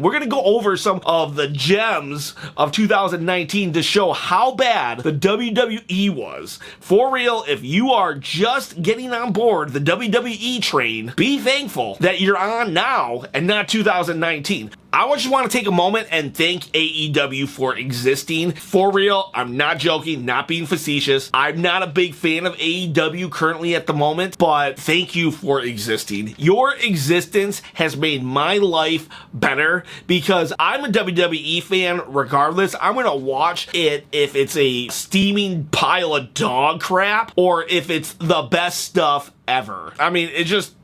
We're going to go over some of the gems of 2019 to show how bad the WWE was. For real, if you are just getting on board the WWE train, be thankful that you're on now and not 2019. I just want to take a moment and thank AEW for existing. For real, I'm not joking, not being facetious. I'm not a big fan of AEW currently at the moment, but thank you for existing. Your existence has made my life better because I'm a WWE fan regardless. I'm going to watch it if it's a steaming pile of dog crap or if it's the best stuff ever. I mean, it just...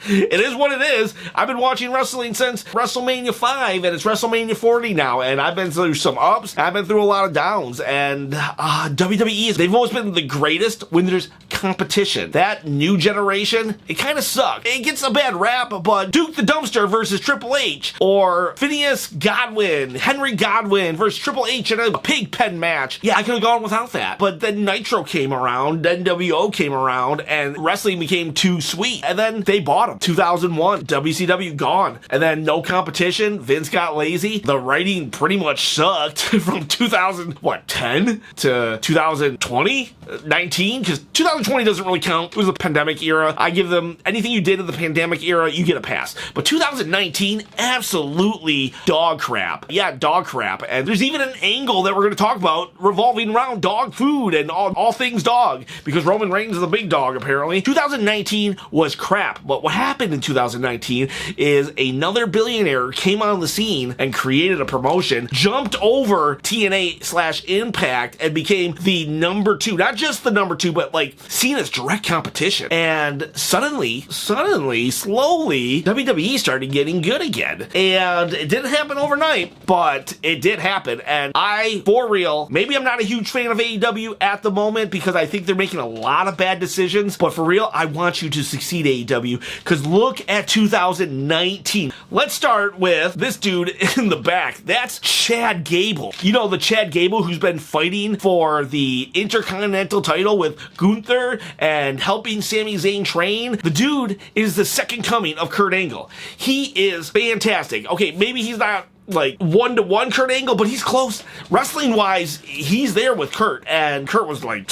It is what it is. I've been watching wrestling since WrestleMania 5, and it's WrestleMania 40 now, and I've been through some ups, I've been through a lot of downs, and WWE, they've always been the greatest when there's competition. That new generation, it kind of sucks. It gets a bad rap, but Duke the Dumpster versus Triple H, or Phineas Godwin, Henry Godwin versus Triple H in a pig pen match. Yeah, I could have gone without that, but then Nitro came around, NWO came around, and wrestling became too sweet, and then they bought them. 2001, WCW gone. And then no competition, Vince got lazy. The writing pretty much sucked from 2010 to 2020, 19, because 2020 doesn't really count. It was a pandemic era. I give them anything you did in the pandemic era, you get a pass. But 2019, absolutely dog crap. Yeah, dog crap. And there's even an angle that we're going to talk about revolving around dog food and all things dog, because Roman Reigns is a big dog apparently. 2019 was crap, but what happened in 2019 is another billionaire came on the scene and created a promotion, jumped over TNA/Impact and became the number 2, not just the number 2, but like seen as direct competition. And slowly, WWE started getting good again. And it didn't happen overnight, but it did happen. And for real, maybe I'm not a huge fan of AEW at the moment because I think they're making a lot of bad decisions, but for real, I want you to succeed, AEW, because look at 2019. Let's start with this dude in the back. That's Chad Gable. You know, the Chad Gable who's been fighting for the Intercontinental title with Gunther and helping Sami Zayn train. The dude is the second coming of Kurt Angle. He is fantastic. Okay, maybe he's not like 1-to-1 Kurt Angle, but he's close. Wrestling wise, he's there with Kurt, and Kurt was like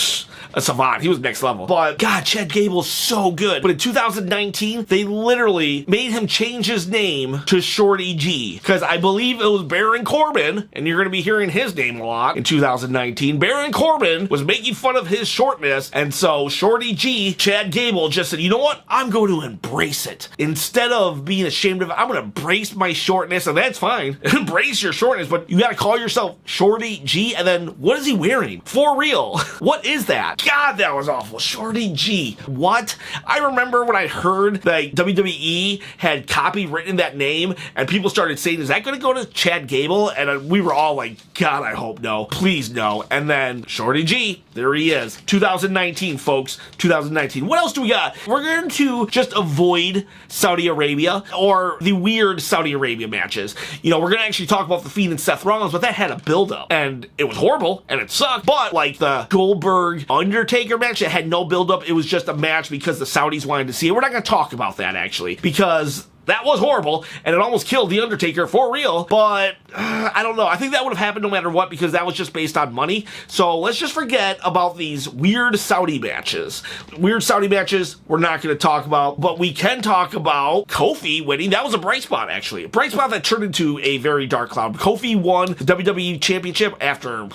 a savant. He was next level. But God, Chad Gable's so good. But in 2019, they literally made him change his name to Shorty G, because I believe it was Baron Corbin, and you're going to be hearing his name a lot in 2019. Baron Corbin was making fun of his shortness, and so Shorty G, Chad Gable, just said, you know what? I'm going to embrace it. Instead of being ashamed of it, I'm going to embrace my shortness, and that's fine. Embrace your shortness, but you got to call yourself Shorty G, and then what is he wearing? For real. What is that? God, that was awful. Shorty G. What? I remember when I heard that WWE had copywritten that name, and people started saying, is that going to go to Chad Gable? And we were all like, God, I hope no. Please no. And then Shorty G, there he is. 2019, folks. 2019. What else do we got? We're going to just avoid Saudi Arabia or the weird Saudi Arabia matches. You know, we're going to actually talk about The Fiend and Seth Rollins, but that had a build-up. And it was horrible, and it sucked. But like the Goldberg Undertaker match, it had no build-up. It was just a match because the Saudis wanted to see it. We're not going to talk about that, actually, because that was horrible, and it almost killed The Undertaker for real, but I don't know. I think that would have happened no matter what because that was just based on money. So let's just forget about these weird Saudi matches. Weird Saudi matches we're not going to talk about, but we can talk about Kofi winning. That was a bright spot, actually. A bright spot that turned into a very dark cloud. Kofi won the WWE Championship after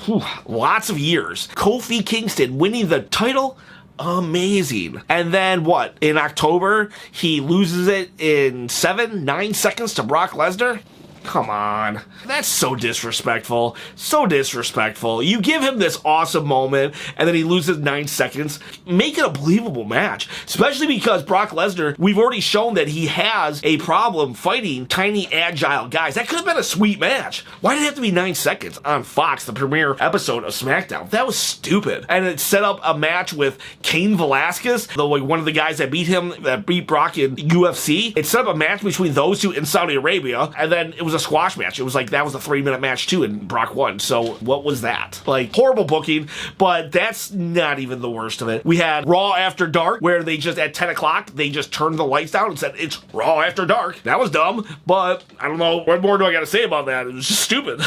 lots of years. Kofi Kingston winning the title. Amazing. And then what? In October, he loses it in 9 seconds to Brock Lesnar? Come on. That's so disrespectful. So disrespectful. You give him this awesome moment, and then he loses 9 seconds. Make it a believable match. Especially because Brock Lesnar, we've already shown that he has a problem fighting tiny, agile guys. That could have been a sweet match. Why did it have to be 9 seconds on Fox, the premiere episode of SmackDown? That was stupid. And it set up a match with Cain Velasquez, one of the guys that beat Brock in UFC. It set up a match between those two in Saudi Arabia, and then it was a squash match. It was like, that was a 3-minute match too, and Brock won. So what was that? Like, horrible booking, but that's not even the worst of it. We had Raw After Dark, where they just, at 10 o'clock, they just turned the lights down and said, it's Raw After Dark. That was dumb, but I don't know, what more do I gotta say about that? It was just stupid.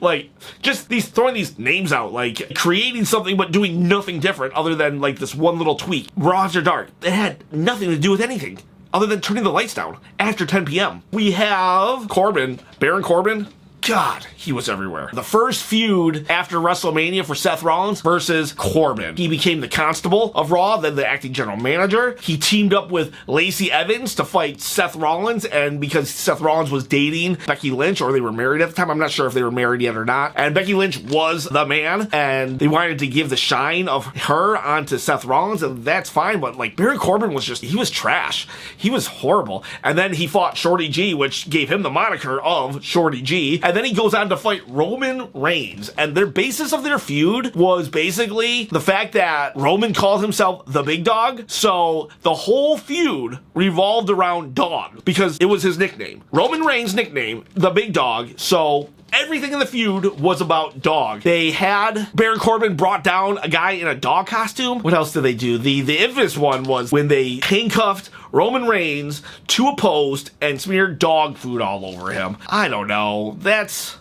Like, just throwing these names out, like, creating something but doing nothing different other than, like, this one little tweak. Raw After Dark. It had nothing to do with anything other than turning the lights down after 10 p.m. We have Baron Corbin. God, he was everywhere. The first feud after WrestleMania for Seth Rollins versus Corbin. He became the constable of Raw, then the acting general manager. He teamed up with Lacey Evans to fight Seth Rollins, and because Seth Rollins was dating Becky Lynch, or they were married at the time, I'm not sure if they were married yet or not, and Becky Lynch was the man, and they wanted to give the shine of her onto Seth Rollins, and that's fine, but like, Baron Corbin was he was trash. He was horrible. And then he fought Shorty G, which gave him the moniker of Shorty G, and then he goes on to fight Roman Reigns, and their basis of their feud was basically the fact that Roman called himself the big dog, so the whole feud revolved around dog, because it was his nickname. Roman Reigns' nickname, the big dog, so everything in the feud was about dog. They had Baron Corbin brought down a guy in a dog costume. What else did they do? The infamous one was when they handcuffed Roman Reigns to a post and smeared dog food all over him. I don't know. It's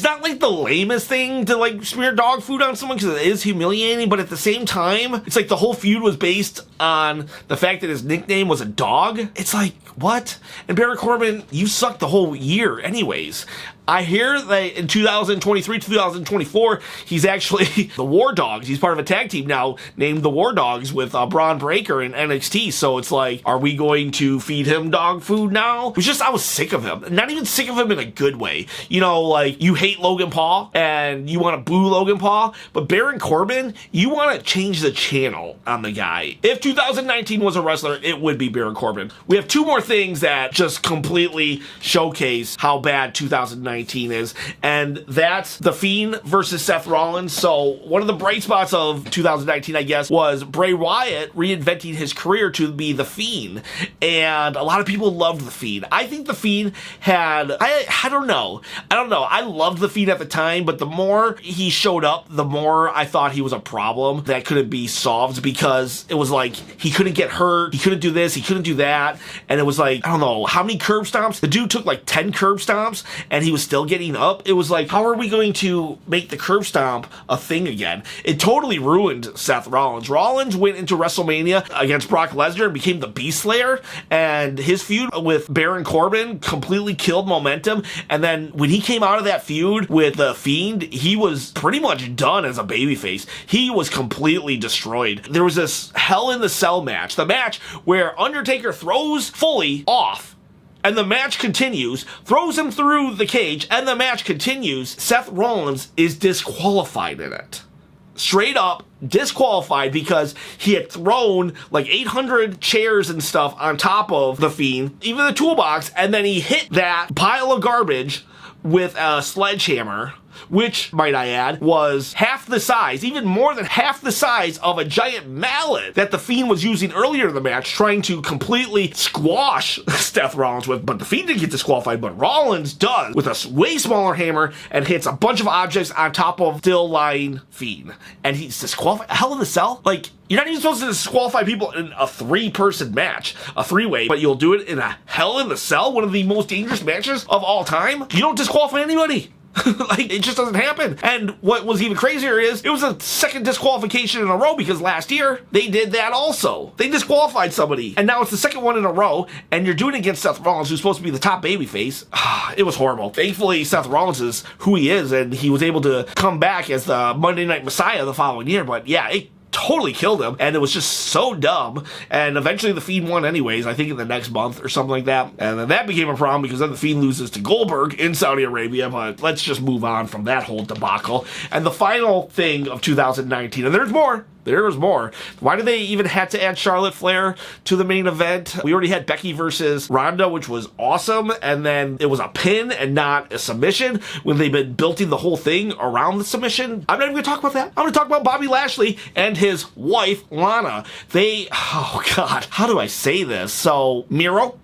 not like the lamest thing to like smear dog food on someone, because it is humiliating, but at the same time, it's like the whole feud was based on the fact that his nickname was a dog. It's like, what? And Baron Corbin, you sucked the whole year anyways. I hear that in 2023, 2024, he's actually the War Dogs. He's part of a tag team now named the War Dogs with Braun Breaker in NXT. So it's like, are we going to feed him dog food now? I was sick of him. Not even sick of him in a good way. You know, like, you hate Logan Paul and you want to boo Logan Paul, but Baron Corbin, you want to change the channel on the guy. If 2019 was a wrestler, it would be Baron Corbin. We have two more things that just completely showcase how bad 2019 is, and that's The Fiend versus Seth Rollins. So one of the bright spots of 2019, I guess, was Bray Wyatt reinventing his career to be The Fiend, and a lot of people loved The Fiend. I think The Fiend had, I don't know, I loved The Fiend at the time, but the more he showed up, the more I thought he was a problem that couldn't be solved, because it was like, he couldn't get hurt, he couldn't do this, he couldn't do that, and it was like, I don't know, how many curb stomps? The dude took like 10 curb stomps, and he was still getting up. It was like, how are we going to make the curb stomp a thing again? It totally ruined Seth Rollins. Rollins went into WrestleMania against Brock Lesnar and became the Beast Slayer, and his feud with Baron Corbin completely killed momentum, and then when he came out of that feud with The Fiend, he was pretty much done as a babyface. He was completely destroyed. There was this Hell in the Cell match, the match where Undertaker throws Foley off, and the match continues, throws him through the cage, and the match continues. Seth Rollins is disqualified in it. Straight up disqualified, because he had thrown like 800 chairs and stuff on top of The Fiend, even the toolbox, and then he hit that pile of garbage with a sledgehammer, which, might I add, was half the size, even more than half the size of a giant mallet that The Fiend was using earlier in the match, trying to completely squash Seth Rollins with. But The Fiend didn't get disqualified, but Rollins does, with a way smaller hammer, and hits a bunch of objects on top of still lying Fiend. And he's disqualified. Hell in the Cell? Like, you're not even supposed to disqualify people in a 3-person match, a 3-way, but you'll do it in a Hell in the Cell, one of the most dangerous matches of all time? You don't disqualify anybody. Like, it just doesn't happen. And what was even crazier is, it was a second disqualification in a row, because last year, they did that also. They disqualified somebody, and now it's the second one in a row, and you're doing it against Seth Rollins, who's supposed to be the top babyface. It was horrible. Thankfully, Seth Rollins is who he is, and he was able to come back as the Monday Night Messiah the following year, but yeah, it totally killed him, and it was just so dumb. And eventually The Fiend won anyways, I think in the next month or something like that, and then that became a problem, because then The Fiend loses to Goldberg in Saudi Arabia. But let's just move on from that whole debacle. And the final thing of 2019, and there's more, why did they even have to add Charlotte Flair to the main event? We already had Becky versus Ronda, which was awesome, and then it was a pin and not a submission, when they've been building the whole thing around the submission. I'm not even gonna talk about that. I'm gonna talk about Bobby Lashley and his wife, Lana. Oh God, how do I say this? So, Miro,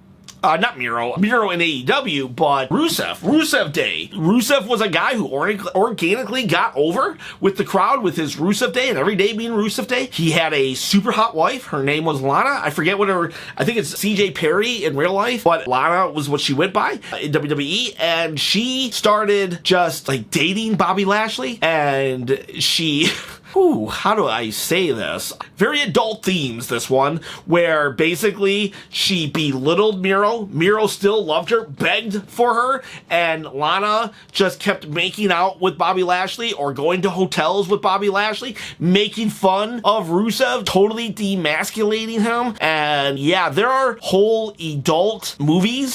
not Miro in AEW, but Rusev Day. Rusev was a guy who organically got over with the crowd with his Rusev Day, and every day being Rusev Day. He had a super hot wife. Her name was Lana. I forget what I think it's CJ Perry in real life, but Lana was what she went by in WWE, and she started just like dating Bobby Lashley, and she... Ooh, how do I say this? Very adult themes, this one, where basically she belittled Miro. Miro still loved her, begged for her, and Lana just kept making out with Bobby Lashley or going to hotels with Bobby Lashley, making fun of Rusev, totally demasculating him. And yeah, there are whole adult movies,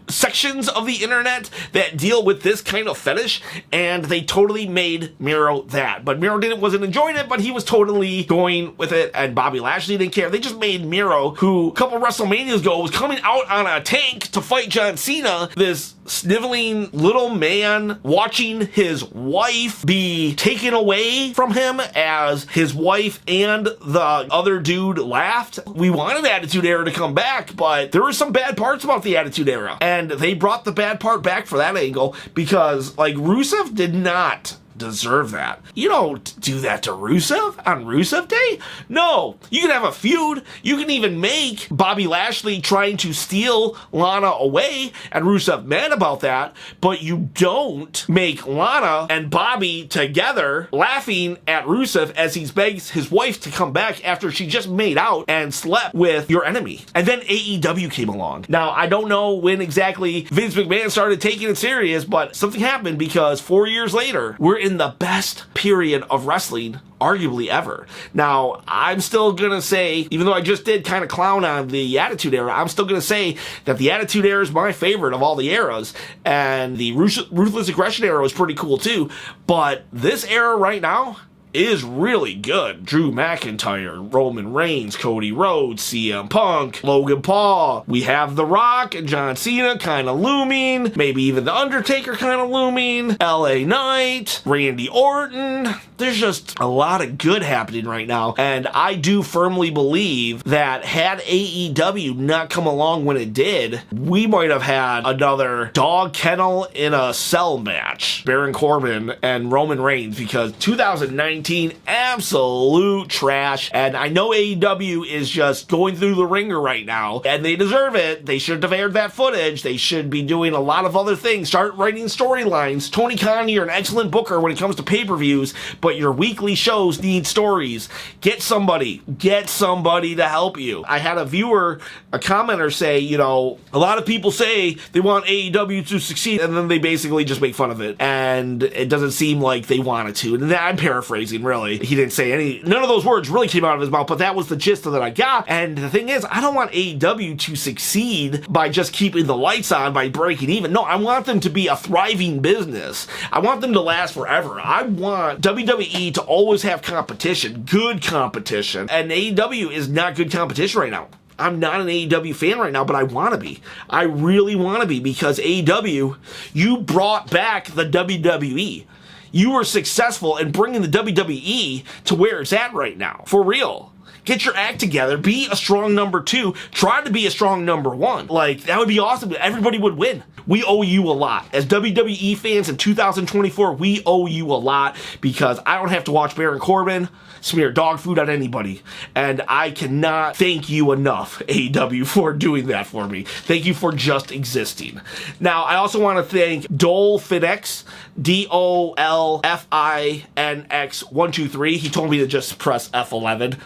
sections of the internet that deal with this kind of fetish, and they totally made Miro that. But Miro wasn't enjoying it, but he was totally going with it, and Bobby Lashley didn't care. They just made Miro, who a couple WrestleManias ago was coming out on a tank to fight John Cena, this sniveling little man watching his wife be taken away from him as his wife and the other dude laughed. We wanted Attitude Era to come back, but there were some bad parts about the Attitude Era, and they brought the bad part back for that angle because, like, Rusev did not deserve that. You don't do that to Rusev on Rusev Day. No, you can have a feud. You can even make Bobby Lashley trying to steal Lana away and Rusev mad about that, but you don't make Lana and Bobby together laughing at Rusev as he begs his wife to come back after she just made out and slept with your enemy. And then AEW came along. Now, I don't know when exactly Vince McMahon started taking it serious, but something happened because 4 years later, we're in the best period of wrestling arguably ever. Now, I'm still gonna say, even though I just did kind of clown on the Attitude Era, I'm still gonna say that the Attitude Era is my favorite of all the eras, and the Ruthless Aggression Era was pretty cool too, but this era right now is really good. Drew McIntyre, Roman Reigns, Cody Rhodes, CM Punk, Logan Paul. We have The Rock and John Cena kind of looming. Maybe even The Undertaker kind of looming. LA Knight, Randy Orton. There's just a lot of good happening right now. And I do firmly believe that had AEW not come along when it did, we might have had another dog kennel in a cell match. Baron Corbin and Roman Reigns, because 2019 absolute trash, and I know AEW is just going through the ringer right now, and they deserve it. They should have aired that footage. They should be doing a lot of other things. Start writing storylines. Tony Khan, you're an excellent booker when it comes to pay-per-views, but your weekly shows need stories. Get somebody to help you. I had a commenter say, you know, a lot of people say they want AEW to succeed, and then they basically just make fun of it, and it doesn't seem like they wanted to. And I'm paraphrasing, really. He didn't say none of those words really came out of his mouth, but that was the gist that I got. And the thing is, I don't want AEW to succeed by just keeping the lights on, by breaking even. No, I want them to be a thriving business. I want them to last forever. I want WWE to always have competition, good competition. And AEW is not good competition right now. I'm not an AEW fan right now, but I want to be. I really want to be, because AEW, you brought back the WWE. You were successful in bringing the WWE to where it's at right now. For real. Get your act together. Be a strong number 2. Try to be a strong number 1. Like, that would be awesome. Everybody would win. We owe you a lot. As WWE fans in 2024, we owe you a lot, because I don't have to watch Baron Corbin smear dog food on anybody. And I cannot thank you enough, AEW, for doing that for me. Thank you for just existing. Now, I also want to thank Dolphinx, DOLFINX123. He told me to just press F11.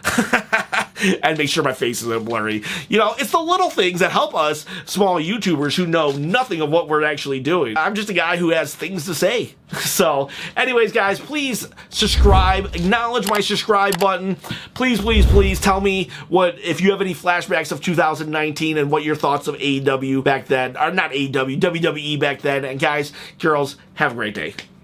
And make sure my face isn't blurry. You know, it's the little things that help us small YouTubers who know nothing of what we're actually doing. I'm just a guy who has things to say. So, anyways, guys, please subscribe. Acknowledge my subscribe button. Please, please, please tell me if you have any flashbacks of 2019 and what your thoughts of AEW back then, or not AEW, WWE back then. And guys, girls, have a great day.